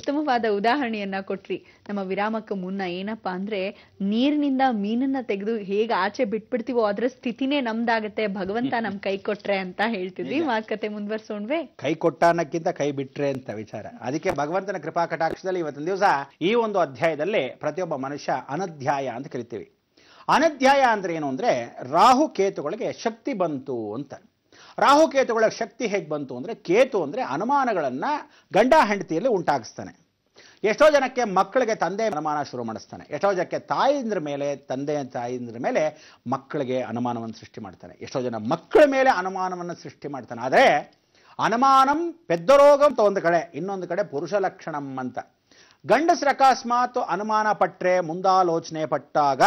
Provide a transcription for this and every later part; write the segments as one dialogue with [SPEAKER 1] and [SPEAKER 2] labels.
[SPEAKER 1] ಉತ್ತಮವಾದ ಉದಾಹರಣೆಯನ್ನ ಕೊಟ್ರಿ. ನಮ್ಮ ವಿರಾಮಕ್ಕೆ ಮುನ್ನ ಏನಪ್ಪಾ ಅಂದ್ರೆ, ನೀರಿನಿಂದ ಮೀನನ್ನ ತೆಗೆದು ಹೇಗೆ ಆಚೆ ಬಿಟ್ಬಿಡ್ತೀವೋ ಅದರ ಸ್ಥಿತಿನೇ ನಮ್ದಾಗತ್ತೆ ಭಗವಂತ ನಮ್ ಕೈ ಕೊಟ್ರೆ ಅಂತ ಹೇಳ್ತಿದ್ವಿ. ಮಾತುಕತೆ ಮುಂದುವರ್ಸೋಣ್ವೆ?
[SPEAKER 2] ಕೈ ಕೊಟ್ಟ ಅನ್ನಕ್ಕಿಂತ ಕೈ ಬಿಟ್ರೆ ಅಂತ ವಿಚಾರ. ಅದಕ್ಕೆ ಭಗವಂತನ ಕೃಪಾ ಕಟಾಕ್ಷದಲ್ಲಿ ಇವತ್ತಿನ ದಿವಸ ಈ ಒಂದು ಅಧ್ಯಾಯದಲ್ಲಿ ಪ್ರತಿಯೊಬ್ಬ ಮನುಷ್ಯ ಅನಧ್ಯಾಯ ಅಂತ ಕರಿತೀವಿ. ಅನಧ್ಯಾಯ ಅಂದ್ರೆ ಏನು ಅಂದ್ರೆ, ರಾಹು ಕೇತುಗಳಿಗೆ ಶಕ್ತಿ ಬಂತು ಅಂತ. ರಾಹು ಕೇತುಗಳ ಶಕ್ತಿ ಹೇಗೆ ಬಂತು ಅಂದ್ರೆ, ಕೇತು ಅಂದ್ರೆ ಅನುಮಾನಗಳನ್ನ ಗಂಡ ಹೆಂಡತಿಯಲ್ಲಿ ಉಂಟಾಗಿಸ್ತಾನೆ. ಎಷ್ಟೋ ಜನಕ್ಕೆ ಮಕ್ಕಳಿಗೆ ತಂದೆ ಅನುಮಾನ ಶುರು ಮಾಡಿಸ್ತಾನೆ. ಎಷ್ಟೋ ಜನಕ್ಕೆ ತಾಯಿಂದ್ರ ಮೇಲೆ ತಾಯಿಂದ್ರ ಮೇಲೆ ಮಕ್ಕಳಿಗೆ ಅನುಮಾನವನ್ನು ಸೃಷ್ಟಿ ಮಾಡ್ತಾನೆ. ಎಷ್ಟೋ ಜನ ಮಕ್ಕಳ ಮೇಲೆ ಅನುಮಾನವನ್ನು ಸೃಷ್ಟಿ ಮಾಡ್ತಾನೆ. ಆದರೆ ಅನುಮಾನಂ ಪೆದ್ದರೋಗಂ ಅಂತ ಒಂದು ಕಡೆ, ಇನ್ನೊಂದು ಕಡೆ ಪುರುಷ ಲಕ್ಷಣಂ ಅಂತ. ಗಂಡಸರ ಅಕಸ್ಮಾತ್ ಅನುಮಾನ ಪಟ್ರೆ, ಮುಂದಾಲೋಚನೆ ಪಟ್ಟಾಗ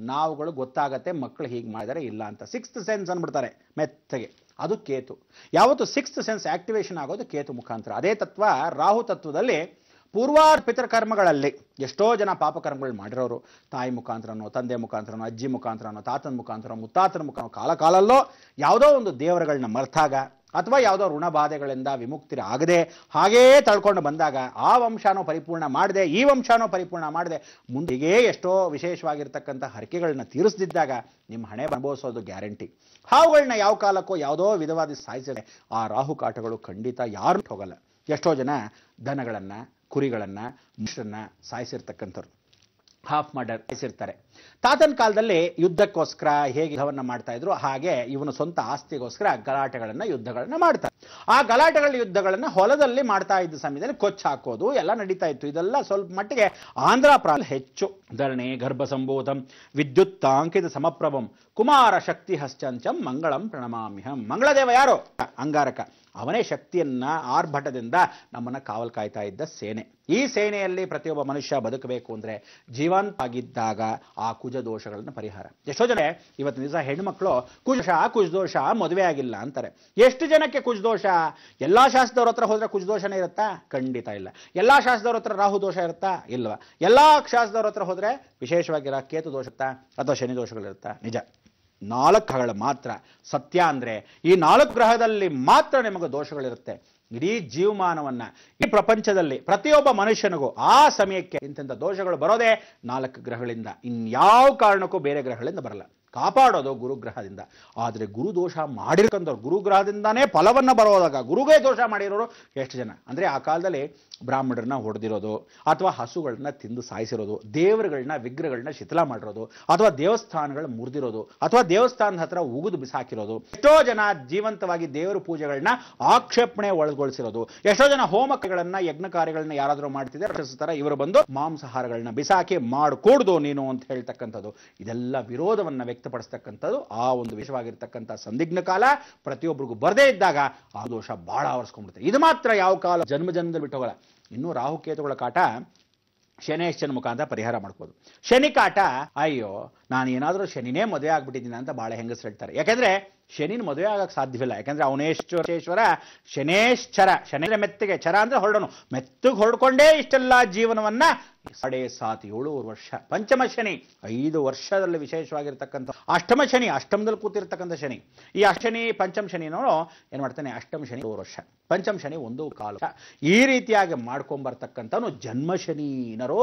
[SPEAKER 2] ನಾವುಗಳು ಗೊತ್ತಾಗತ್ತೆ ಮಕ್ಕಳು ಹೀಗೆ ಮಾಡಿದರೆ ಇಲ್ಲ ಅಂತ. ಸಿಕ್ಸ್ತ್ ಸೆನ್ಸ್ ಅಂದ್ಬಿಡ್ತಾರೆ ಮೆತ್ತಗೆ, ಅದು ಕೇತು. ಯಾವತ್ತು ಸಿಕ್ಸ್ತ್ ಸೆನ್ಸ್ ಆಕ್ಟಿವೇಶನ್ ಆಗೋದು ಕೇತು ಮುಖಾಂತರ. ಅದೇ ತತ್ವ ರಾಹು ತತ್ವದಲ್ಲಿ ಪೂರ್ವಾರ್ಪಿತರ ಕರ್ಮಗಳಲ್ಲಿ ಎಷ್ಟೋ ಜನ ಪಾಪಕರ್ಮಗಳು ಮಾಡಿರೋರು, ತಾಯಿ ಮುಖಾಂತರನೋ, ತಂದೆ ಮುಖಾಂತರನೋ, ಅಜ್ಜಿ ಮುಖಾಂತರನೋ, ತಾತನ ಮುಖಾಂತರ, ಮುತ್ತಾತನ ಮುಖಾಂತರ, ಕಾಲಲ್ಲೋ ಯಾವುದೋ ಒಂದು ದೇವರುಗಳನ್ನ ಮರ್ತಾಗ ಅಥವಾ ಯಾವುದೋ ಋಣಬಾಧೆಗಳಿಂದ ವಿಮುಕ್ತಿ ಆಗದೆ ಹಾಗೇ ತಳ್ಕೊಂಡು ಬಂದಾಗ ಆ ವಂಶನೋ ಪರಿಪೂರ್ಣ ಮಾಡದೆ, ಈ ವಂಶನೋ ಪರಿಪೂರ್ಣ ಮಾಡದೆ, ಮುಂದೆಗೆ ಎಷ್ಟೋ ವಿಶೇಷವಾಗಿರ್ತಕ್ಕಂಥ ಹರಕೆಗಳನ್ನ ತೀರಿಸದಿದ್ದಾಗ ನಿಮ್ಮ ಹಣೆ ಅನುಭವಿಸೋದು ಗ್ಯಾರಂಟಿ. ಹಾವುಗಳನ್ನ ಯಾವ ಕಾಲಕ್ಕೋ ಯಾವುದೋ ವಿಧವಾದ ಸಾಯಿಸಿದೆ ಆ ರಾಹು ಕಾಟಗಳು ಖಂಡಿತ ಯಾರು ಹೋಗಲ್ಲ. ಎಷ್ಟೋ ಜನ ದನಗಳನ್ನ, ಕುರಿಗಳನ್ನ, ಮನುಷ್ಯರನ್ನ ಸಾಯಿಸಿರ್ತಕ್ಕಂಥವ್ರು, ಹಾಫ್ ಮರ್ಡರ್ ಸಾಯಿಸಿರ್ತಾರೆ. ತಾತನ ಕಾಲದಲ್ಲಿ ಯುದ್ಧಕ್ಕೋಸ್ಕರ ಹೇಗೆ ಯುದ್ಧವನ್ನ ಮಾಡ್ತಾ ಇದ್ರು, ಹಾಗೆ ಇವನು ಸ್ವಂತ ಆಸ್ತಿಗೋಸ್ಕರ ಗಲಾಟೆಗಳನ್ನ, ಯುದ್ಧಗಳನ್ನ ಮಾಡ್ತಾರೆ. ಆ ಯುದ್ಧಗಳನ್ನ ಹೊಲದಲ್ಲಿ ಮಾಡ್ತಾ ಇದ್ದ ಸಮಯದಲ್ಲಿ ಕೊಚ್ಚ ಹಾಕೋದು ಎಲ್ಲ ನಡೀತಾ ಇತ್ತು. ಇದೆಲ್ಲ ಸ್ವಲ್ಪ ಮಟ್ಟಿಗೆ ಆಂಧ್ರ ಪ್ರಾಂತ ಹೆಚ್ಚು. ಧರಣಿ ಗರ್ಭ ಸಂಭೂತಂ ವಿದ್ಯುತ್ತಾಂಕಿತ ಸಮಪ್ರಭಂ ಕುಮಾರ ಶಕ್ತಿ ಹಶ್ಚಂಚಂ ಮಂಗಳಂ ಪ್ರಣಮಾಮ್ಯಹಂ. ಮಂಗಳದೇವ ಯಾರು? ಅಂಗಾರಕ. ಅವನೇ ಶಕ್ತಿಯನ್ನ ಆರ್ಭಟದಿಂದ ನಮ್ಮನ್ನ ಕಾವಲ್ ಕಾಯ್ತಾ ಇದ್ದ ಸೇನೆ. ಈ ಸೇನೆಯಲ್ಲಿ ಪ್ರತಿಯೊಬ್ಬ ಮನುಷ್ಯ ಬದುಕಬೇಕು ಅಂದ್ರೆ ಜೀವಂತ ಆಗಿದ್ದಾಗ ಆ ಕುಜ ದೋಷಗಳನ್ನ ಪರಿಹಾರ. ಎಷ್ಟೋ ಜನ ಇವತ್ತಿನ ದಿವಸ ಹೆಣ್ಮಕ್ಳು ಕುಜದೋಷ ಮದುವೆ ಆಗಿಲ್ಲ ಅಂತಾರೆ. ಎಷ್ಟು ಜನಕ್ಕೆ ಕುಜದೋಷ? ಎಲ್ಲಾ ಶಾಸ್ತ್ರದವ್ರ ಹತ್ರ ಹೋದ್ರೆ ಕುಜದೋಷನೇ ಇರುತ್ತಾ? ಖಂಡಿತ ಇಲ್ಲ. ಎಲ್ಲಾ ಶಾಸ್ತ್ರದವ್ರ ಹತ್ರ ರಾಹು ದೋಷ ಇರುತ್ತಾ? ಇಲ್ವಾ. ಎಲ್ಲಾ ಶಾಸ್ತ್ರದವ್ರ ಹತ್ರ ಹೋದ್ರೆ ವಿಶೇಷವಾಗಿರೋ ಕೇತು ದೋಷ ಇರುತ್ತಾ ಅಥವಾ ಶನಿ ದೋಷಗಳಿರುತ್ತಾ? ನಿಜ. 4 ಗ್ರಹಗಳು ಮಾತ್ರ ಸತ್ಯ. ಅಂದ್ರೆ ಈ 4 ಗ್ರಹದಲ್ಲಿ ಮಾತ್ರ ನಿಮಗೆ ದೋಷಗಳಿರುತ್ತೆ. ಇಡೀ ಜೀವಮಾನವನ್ನ, ಈ ಪ್ರಪಂಚದಲ್ಲಿ ಪ್ರತಿಯೊಬ್ಬ ಮನುಷ್ಯನಿಗೂ ಆ ಸಮಯಕ್ಕೆ ಇಂಥ ದೋಷಗಳು ಬರೋದೇ 4 ಗ್ರಹಗಳಿಂದ. ಇನ್ಯಾವ ಕಾರಣಕ್ಕೂ ಬೇರೆ ಗ್ರಹಗಳಿಂದ ಬರಲ್ಲ. ಕಾಪಾಡೋದು ಗುರುಗ್ರಹದಿಂದ. ಆದರೆ ಗುರು ದೋಷ ಮಾಡಿರ್ಕಂದವ್ರು, ಗುರುಗ್ರಹದಿಂದಾನೇ ಫಲವನ್ನ ಬರೋದಾಗ ಗುರುಗೇ ದೋಷ ಮಾಡಿರೋರು ಎಷ್ಟು ಜನ ಅಂದ್ರೆ, ಆ ಕಾಲದಲ್ಲಿ ಬ್ರಾಹ್ಮಣರನ್ನ ಹೊಡೆದಿರೋದು, ಅಥವಾ ಹಸುಗಳನ್ನ ತಿಂದು ಸಾಯಿಸಿರೋದು, ದೇವರುಗಳನ್ನ ವಿಗ್ರಹಗಳನ್ನ ಶಿಥಿಲ ಮಾಡಿರೋದು, ಅಥವಾ ದೇವಸ್ಥಾನಗಳನ್ನ ಮುರಿದಿರೋದು, ಅಥವಾ ದೇವಸ್ಥಾನದ ಹತ್ರ ಉಗಿದು ಬಿಸಾಕಿರೋದು, ಎಷ್ಟೋ ಜನ ಜೀವಂತವಾಗಿ ದೇವರ ಪೂಜೆಗಳನ್ನ ಆಕ್ಷೇಪಣೆ ಒಳಗೊಳಿಸಿರೋದು, ಎಷ್ಟೋ ಜನ ಹೋಮಗಳನ್ನ, ಯಜ್ಞ ಕಾರ್ಯಗಳನ್ನ ಯಾರಾದರೂ ಮಾಡ್ತಿದ್ದಾರೆ, ಇವರು ಬಂದು ಮಾಂಸಾಹಾರಗಳನ್ನ ಬಿಸಾಕಿ ಮಾಡಿಕೊಡ್ದು ನೀನು ಅಂತ ಹೇಳ್ತಕ್ಕಂಥದ್ದು, ಇದೆಲ್ಲ ವಿರೋಧವನ್ನ ವ್ಯಕ್ತಪಡಿಸ್ತಕ್ಕಂಥದ್ದು ಆ ಒಂದು ವಿಷಯವಾಗಿರ್ತಕ್ಕಂಥ ಸಂದಿಗ್ನ ಕಾಲ ಪ್ರತಿಯೊಬ್ಬರಿಗೂ ಬರದೇ ಇದ್ದಾಗ ಆ ದೋಷ ಬಹಳ ಆವರಿಸ್ಕೊಂಡ್ಬಿಡುತ್ತೆ. ಇದು ಮಾತ್ರ ಯಾವ ಕಾಲ ಜನ್ಮ ಜನ್ಮದಲ್ಲಿ ಬಿಟ್ಟು ಹೋಗಲ್ಲ. ಇನ್ನು ರಾಹುಕೇತುಗಳ ಕಾಟ ಶನೇಶ್ವರನ ಮುಖಾಂತರ ಪರಿಹಾರ ಮಾಡ್ಬೋದು. ಶನಿ ಕಾಟ, ಅಯ್ಯೋ ನಾನು ಏನಾದರೂ ಶನಿನೇ ಮದುವೆ ಆಗ್ಬಿಟ್ಟಿದ್ದೀನಿ ಅಂತ ಬಹಳ ಹೆಂಗಸರು ಹೇಳ್ತಾರೆ. ಯಾಕೆಂದ್ರೆ ಶನಿನ ಮದುವೆ ಆಗಕ್ಕೆ ಸಾಧ್ಯವಿಲ್ಲ. ಯಾಕಂದ್ರೆ ಅವನೇಶ್ವರ ಶನೇಶ್ಚರ, ಶನಿ ಮೆತ್ತಗೆ, ಚರ ಅಂದ್ರೆ ಹೊರಡೋನು, ಮೆತ್ತಗೆ ಹೊರಡ್ಕೊಂಡೇ ಇಷ್ಟೆಲ್ಲ ಜೀವನವನ್ನ 7.5 ವರ್ಷ. ಪಂಚಮ ಶನಿ 5 ವರ್ಷದಲ್ಲಿ ವಿಶೇಷವಾಗಿರ್ತಕ್ಕಂಥ ಅಷ್ಟಮ ಶನಿ, ಅಷ್ಟಮದಲ್ಲಿ ಕೂತಿರ್ತಕ್ಕಂಥ ಶನಿ. ಈ ಅಷ್ಟಮಿ ಪಂಚಮ ಶನಿನವನು ಏನ್ ಮಾಡ್ತಾನೆ, ಅಷ್ಟಮ ಶನಿ 1 ವರ್ಷ, ಪಂಚಮ ಶನಿ 1 ಕಾಲ. ಈ ರೀತಿಯಾಗಿ ಮಾಡ್ಕೊಂಬರ್ತಕ್ಕಂಥವನು ಜನ್ಮ ಶನಿನರೋ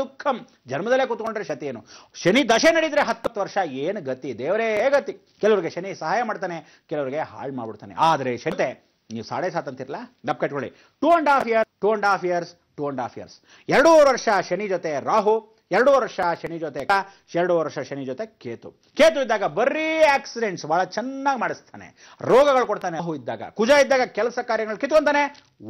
[SPEAKER 2] ದುಃಖಂ. ಜನ್ಮದಲ್ಲೇ ಕೂತ್ಕೊಂಡ್ರೆ ಶತಿ ಏನು, ಶನಿ ದಶೆ ನಡೆದ್ರೆ 10 ವರ್ಷ ಏನು ಗತಿ, ದೇವರೇ ಗತಿ. ಕೆಲವರಿಗೆ ಶನಿ ಸಹಾಯ ಮಾಡ್ತಾನೆ, ಕೆಲವರಿಗೆ ಹಾಳು ಮಾಡ್ಬಿಡ್ತಾನೆ. ಆದರೆ ಶನಿ ನೀವು 7.5 ಅಂತಿರಲ್ಲ, ಡಬ್ ಕಟ್ಕೊಳ್ಳಿ, 2.5 years 2.5 ವರ್ಷ ಶನಿ ಜೊತೆ ರಾಹು, 2 ವರ್ಷ ಶನಿ ಜೊತೆ 2 ವರ್ಷ ಶನಿ ಜೊತೆ ಕೇತು. ಕೇತು ಇದ್ದಾಗ ಬರೀ ಆಕ್ಸಿಡೆಂಟ್ಸ್ ಬಹಳ ಚೆನ್ನಾಗಿ ಮಾಡಿಸ್ತಾನೆ, ರೋಗಗಳು ಕೊಡ್ತಾನೆ. ರಾಹು ಇದ್ದಾಗ, ಕುಜ ಇದ್ದಾಗ ಕೆಲಸ ಕಾರ್ಯಗಳು ಕಿತ್ಕೊಂತಾನೆ,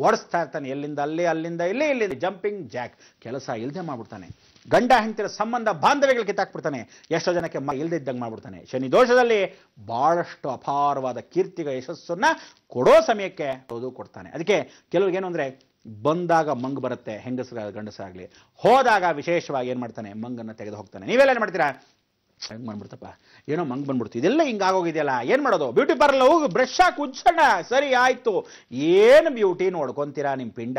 [SPEAKER 2] ಓಡಿಸ್ತಾ ಇರ್ತಾನೆ, ಎಲ್ಲಿಂದ ಅಲ್ಲಿ, ಅಲ್ಲಿಂದ ಇಲ್ಲಿ ಜಂಪಿಂಗ್ ಜಾಕ್, ಕೆಲಸ ಇಲ್ದೆ ಮಾಡ್ಬಿಡ್ತಾನೆ. ಗಂಡ ಹೆಂಡತಿರ ಸಂಬಂಧ ಬಾಂಧವ್ಯಗಳು ಕಿತ್ತಾಕ್ಬಿಡ್ತಾನೆ. ಎಷ್ಟೋ ಜನಕ್ಕೆ ಇಲ್ದಿದ್ದಂಗೆ ಮಾಡ್ಬಿಡ್ತಾನೆ. ಶನಿ ದೋಷದಲ್ಲಿ ಬಹಳಷ್ಟು ಅಪಾರವಾದ ಕೀರ್ತಿಗ ಯಶಸ್ಸನ್ನ ಕೊಡೋ ಸಮಯಕ್ಕೆ ಅದು ಕೊಡ್ತಾನೆ. ಅದಕ್ಕೆ ಕೆಲವ್ರಿಗೇನು ಅಂದ್ರೆ, ಬಂದಾಗ ಮಂಗ್ ಬರುತ್ತೆ, ಹೆಂಗಸರಾಗಲಿ ಗಂಡಸರಾಗಲಿ, ಹೋದಾಗ ವಿಶೇಷವಾಗಿ ಏನ್ ಮಾಡ್ತಾನೆ, ಮಂಗನ್ನ ತೆಗೆದು ಹೋಗ್ತಾನೆ. ನೀವೆಲ್ಲ ಏನ್ ಮಾಡ್ತೀರಾ, ಹೆಂಗ್ ಬಂದ್ಬಿಡ್ತಪ್ಪ, ಏನೋ ಮಂಗ್ ಬಂದ್ಬಿಡ್ತು, ಇದೆಲ್ಲ ಹಿಂಗಾಗೋಗಿದೆಯಲ್ಲ, ಏನ್ ಮಾಡೋದು? ಬ್ಯೂಟಿ ಪಾರ್ಲರ್ ಹೋಗಿ ಬ್ರಷ್ ಹಾಕಿ ಉಜ್ಜೋಣ, ಸರಿ ಆಯ್ತು. ಏನು ಬ್ಯೂಟಿ ನೋಡ್ಕೊಂತೀರಾ ನಿಮ್ ಪಿಂಡ?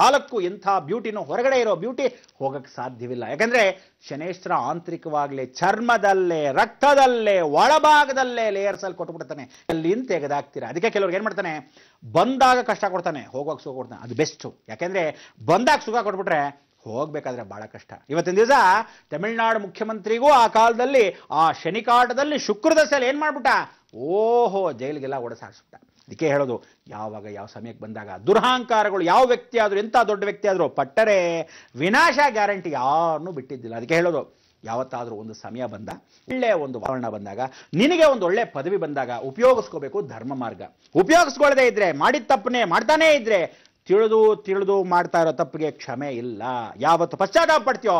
[SPEAKER 2] ಕಾಲಕ್ಕೂ ಎಂಥ ಬ್ಯೂಟಿನೂ ಹೊರಗಡೆ ಇರೋ ಬ್ಯೂಟಿ ಹೋಗಕ್ ಸಾಧ್ಯವಿಲ್ಲ. ಯಾಕಂದ್ರೆ ಶನೇಶ್ವರ ಆಂತರಿಕವಾಗ್ಲೇ ಚರ್ಮದಲ್ಲೇ, ರಕ್ತದಲ್ಲೇ, ಒಳಭಾಗದಲ್ಲೇ ಲೇಯರ್ಸ್ ಅಲ್ಲಿ ಕೊಟ್ಬಿಡ್ತಾನೆ. ಅಲ್ಲಿಂದ ತೆಗೆದಾಕ್ತೀರಾ. ಅದಕ್ಕೆ ಕೆಲವ್ರಿಗೆ ಏನ್ ಮಾಡ್ತಾನೆ, ಬಂದಾಗ ಕಷ್ಟ ಕೊಡ್ತಾನೆ, ಹೋಗೋಕೆ ಸುಖ ಕೊಡ್ತಾನೆ. ಅದು ಬೆಸ್ಟ್. ಯಾಕೆಂದ್ರೆ ಬಂದಾಗ ಸುಖ ಕೊಟ್ಬಿಟ್ರೆ ಹೋಗ್ಬೇಕಾದ್ರೆ ಬಹಳ ಕಷ್ಟ. ಇವತ್ತಿನ ದಿವಸ ತಮಿಳುನಾಡು ಮುಖ್ಯಮಂತ್ರಿಗೂ ಆ ಕಾಲದಲ್ಲಿ ಆ ಶನಿಕಾಟದಲ್ಲಿ ಶುಕ್ರದಶೆಯಲ್ಲಿ ಏನ್ ಮಾಡ್ಬಿಟ್ಟ, ಓಹೋ ಜೈಲಿಗೆಲ್ಲ ಓಡಿಸಾಡ್ಸ್ಬಿಟ್ಟ. ಅದಕ್ಕೆ ಹೇಳೋದು, ಯಾವಾಗ ಯಾವ ಸಮಯಕ್ಕೆ ಬಂದಾಗ ದುರಹಂಕಾರಗಳು ಯಾವ ವ್ಯಕ್ತಿ ಆದ್ರೂ, ಎಂಥ ದೊಡ್ಡ ವ್ಯಕ್ತಿ ಆದ್ರೂ ಪಟ್ಟರೆ ವಿನಾಶ ಗ್ಯಾರಂಟಿ ಯಾರನ್ನೂ ಬಿಟ್ಟಿದ್ದಿಲ್ಲ. ಅದಕ್ಕೆ ಹೇಳೋದು, ಯಾವತ್ತಾದ್ರೂ ಒಂದು ಸಮಯ ಬಂದ, ಒಳ್ಳೆ ಒಂದು ವಾತಾವರಣ ಬಂದಾಗ, ನಿನಗೆ ಒಂದು ಒಳ್ಳೆ ಪದವಿ ಬಂದಾಗ ಉಪಯೋಗಿಸ್ಕೋಬೇಕು ಧರ್ಮ ಮಾರ್ಗ. ಉಪಯೋಗಿಸ್ಕೊಳ್ಳದೆ ಇದ್ರೆ, ಮಾಡಿದ ತಪ್ಪನೆ ಮಾಡ್ತಾನೇ ಇದ್ರೆ, ತಿಳಿದು ಮಾಡ್ತಾ ಇರೋ ತಪ್ಪಿಗೆ ಕ್ಷಮೆ ಇಲ್ಲ. ಯಾವತ್ತು ಪಶ್ಚಾತ್ತಾಪ ಪಡ್ತೀಯೋ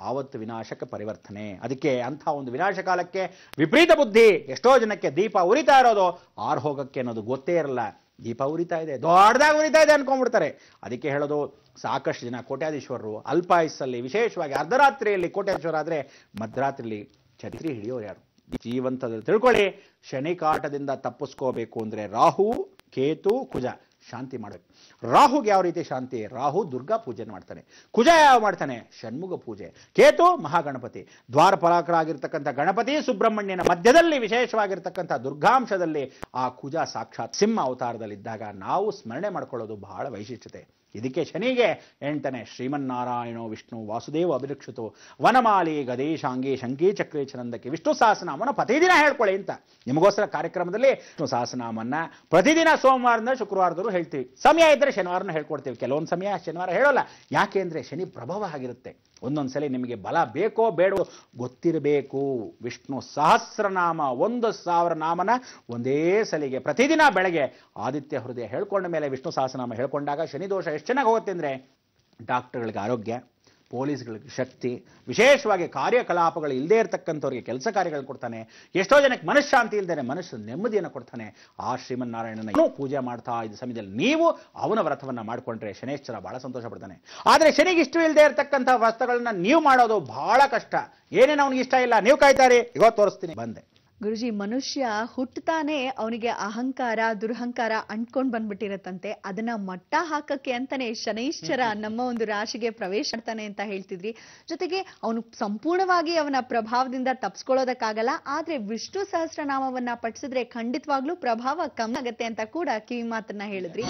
[SPEAKER 2] ಆವತ್ತು ವಿನಾಶಕ್ಕೆ ಪರಿವರ್ತನೆ. ಅದಕ್ಕೆ ಅಂಥ ಒಂದು ವಿನಾಶ ಕಾಲಕ್ಕೆ ವಿಪರೀತ ಬುದ್ಧಿ. ಎಷ್ಟೋ ಜನಕ್ಕೆ ದೀಪ ಉರಿತಾ ಇರೋದು ಆರು ಹೋಗಕ್ಕೆ ಅನ್ನೋದು ಗೊತ್ತೇ ಇರಲ್ಲ. ದೀಪ ಉರಿತಾ ಇದೆ, ದೊಡ್ಡದಾಗಿ ಉರಿತಾ ಇದೆ ಅನ್ಕೊಂಡ್ಬಿಡ್ತಾರೆ. ಅದಕ್ಕೆ ಹೇಳೋದು, ಸಾಕಷ್ಟು ಜನ ಕೋಟ್ಯಾಧೀಶ್ವರರು ಅಲ್ಪಾಯುಸ್ಸಲ್ಲಿ, ವಿಶೇಷವಾಗಿ ಅರ್ಧರಾತ್ರಿಯಲ್ಲಿ ಕೋಟ್ಯಾಧೀಶ್ವರ ಆದ್ರೆ ಮಧ್ಯರಾತ್ರಿಯಲ್ಲಿ ಛತ್ರಿ ಹಿಡಿಯೋರು ಯಾರು? ಜೀವಂತದಲ್ಲಿ ತಿಳ್ಕೊಳ್ಳಿ, ಶನಿಕಾಟದಿಂದ ತಪ್ಪಿಸ್ಕೋಬೇಕು ಅಂದ್ರೆ ರಾಹು, ಕೇತು, ಕುಜ ಶಾಂತಿ ಮಾಡಬೇಕು. ರಾಹುಗೆ ಯಾವ ರೀತಿ ಶಾಂತಿ? ರಾಹು ದುರ್ಗಾ ಪೂಜೆ ಮಾಡ್ತಾನೆ. ಕುಜ ಯಾವ ಮಾಡ್ತಾನೆ? ಷಣ್ಮುಖ ಪೂಜೆ. ಕೇತು ಮಹಾಗಣಪತಿ. ದ್ವಾರಪಾಲಕರಾಗಿರ್ತಕ್ಕಂಥ ಗಣಪತಿ ಸುಬ್ರಹ್ಮಣ್ಯನ ಮಧ್ಯದಲ್ಲಿ ವಿಶೇಷವಾಗಿರ್ತಕ್ಕಂಥ ದುರ್ಗಾಂಶದಲ್ಲಿ ಆ ಕುಜ ಸಾಕ್ಷಾತ್ ಸಿಂಹ ಅವತಾರದಲ್ಲಿದ್ದಾಗ ನಾವು ಸ್ಮರಣೆ ಮಾಡ್ಕೊಳ್ಳೋದು ಬಹಳ ವೈಶಿಷ್ಟ್ಯತೆ. ಇದಕ್ಕೆ ಶನಿಗೆ 8ನೇ ಶ್ರೀಮನ್ನಾರಾಯಣೋ ವಿಷ್ಣು ವಾಸುದೇವ ಅಭಿರಕ್ಷಿತು ವನಮಾಲಿ ಗದೇಶಾಂಗಿ ಶಂಕಿ ಚಕ್ರೇ ಚನಂದಕ್ಕೆ ವಿಷ್ಣು ಸಹಸ್ರನಾಮನ ಪ್ರತಿದಿನ ಹೇಳ್ಕೊಳ್ಳಿ ಅಂತ ನಿಮಗೋಸ್ಕರ ಕಾರ್ಯಕ್ರಮದಲ್ಲಿ ವಿಷ್ಣು ಸಹಸ್ರನಾಮನ್ನ ಪ್ರತಿದಿನ ಸೋಮವಾರದಿಂದ ಶುಕ್ರವಾರದವರು ಹೇಳ್ತೀವಿ. ಸಮಯ ಇದ್ದರೆ ಶನಿವಾರನ ಹೇಳ್ಕೊಡ್ತೀವಿ. ಕೆಲವೊಂದು ಸಮಯ ಶನಿವಾರ ಹೇಳೋಲ್ಲ. ಯಾಕೆ ಅಂದರೆ ಶನಿ ಪ್ರಭಾವ ಆಗಿರುತ್ತೆ. ಒಂದೊಂದ್ಸಲಿ ನಿಮಗೆ ಬಲ ಬೇಕೋ ಬೇಡೋ ಗೊತ್ತಿರಬೇಕು. ವಿಷ್ಣು ಸಹಸ್ರನಾಮ 1000 ನಾಮನ ಒಂದೇ ಸಲಿಗೆ ಪ್ರತಿದಿನ ಬೆಳಗ್ಗೆ ಆದಿತ್ಯ ಹೃದಯ ಹೇಳ್ಕೊಂಡ ಮೇಲೆ ವಿಷ್ಣು ಸಹಸ್ರನಾಮ ಹೇಳ್ಕೊಂಡಾಗ ಶನಿ ದೋಷ ಎಷ್ಟು ಚೆನ್ನಾಗಿ ಹೋಗುತ್ತೆ ಅಂದರೆ, ಡಾಕ್ಟರ್ಗಳಿಗೆ ಆರೋಗ್ಯ, ಪೊಲೀಸ್ಗಳಿಗೆ ಶಕ್ತಿ, ವಿಶೇಷವಾಗಿ ಕಾರ್ಯಕಲಾಪಗಳು ಇಲ್ಲದೇ ಇರತಕ್ಕಂಥವ್ರಿಗೆ ಕೆಲಸ ಕಾರ್ಯಗಳು ಕೊಡ್ತಾನೆ. ಎಷ್ಟೋ ಜನಕ್ಕೆ ಮನಃಶಾಂತಿ ಇಲ್ಲದೆ ಮನಸ್ಸು ನೆಮ್ಮದಿಯನ್ನು ಕೊಡ್ತಾನೆ. ಆ ಶ್ರೀಮನ್ನಾರಾಯಣನ ಪೂಜೆ ಮಾಡ್ತಾ ಇದ್ದ ಸಮಯದಲ್ಲಿ ನೀವು ಅವನ ವ್ರತವನ್ನ ಮಾಡಿಕೊಂಡ್ರೆ ಶನೇಶ್ವರ ಬಹಳ ಸಂತೋಷ ಪಡ್ತಾನೆ. ಆದರೆ ಶನಿಗೆ ಇಷ್ಟ ಇಲ್ಲದೆ ಇರತಕ್ಕಂಥ ವ್ರತಗಳನ್ನ ನೀವು ಮಾಡೋದು ಬಹಳ ಕಷ್ಟ. ಏನೇನು ಅವನಿಗೆ ಇಷ್ಟ ಇಲ್ಲ, ನೀವು ಕಾಯ್ತಾರಿ, ಈಗ ತೋರಿಸ್ತೀನಿ ಬಂದೆ.
[SPEAKER 1] ಗುರುಜಿ, ಮನುಷ್ಯ ಹುಟ್ಟತಾನೆ ಅವನಿಗೆ ಅಹಂಕಾರ, ದುರಹಂಕಾರ ಅಂಟ್ಕೊಂಡ್ ಬಂದ್ಬಿಟ್ಟಿರತ್ತಂತೆ. ಅದನ್ನ ಮಟ್ಟ ಹಾಕಕ್ಕೆ ಅಂತಾನೆ ಶನೈಶ್ಚರ ನಮ್ಮ ಒಂದು ರಾಶಿಗೆ ಪ್ರವೇಶ ಮಾಡ್ತಾನೆ ಅಂತ ಹೇಳ್ತಿದ್ರಿ. ಜೊತೆಗೆ ಅವನು ಸಂಪೂರ್ಣವಾಗಿ ಅವನ ಪ್ರಭಾವದಿಂದ ತಪ್ಸ್ಕೊಳ್ಳೋದಕ್ಕಾಗಲ್ಲ. ಆದ್ರೆ ವಿಷ್ಣು ಸಹಸ್ರನಾಮವನ್ನ ಪಠಿಸಿದ್ರೆ ಖಂಡಿತವಾಗ್ಲೂ ಪ್ರಭಾವ ಕಮ್ಮಿ ಆಗತ್ತೆ ಅಂತ ಕೂಡ ಕಿವಿ ಮಾತನ್ನ ಹೇಳಿದ್ರಿ.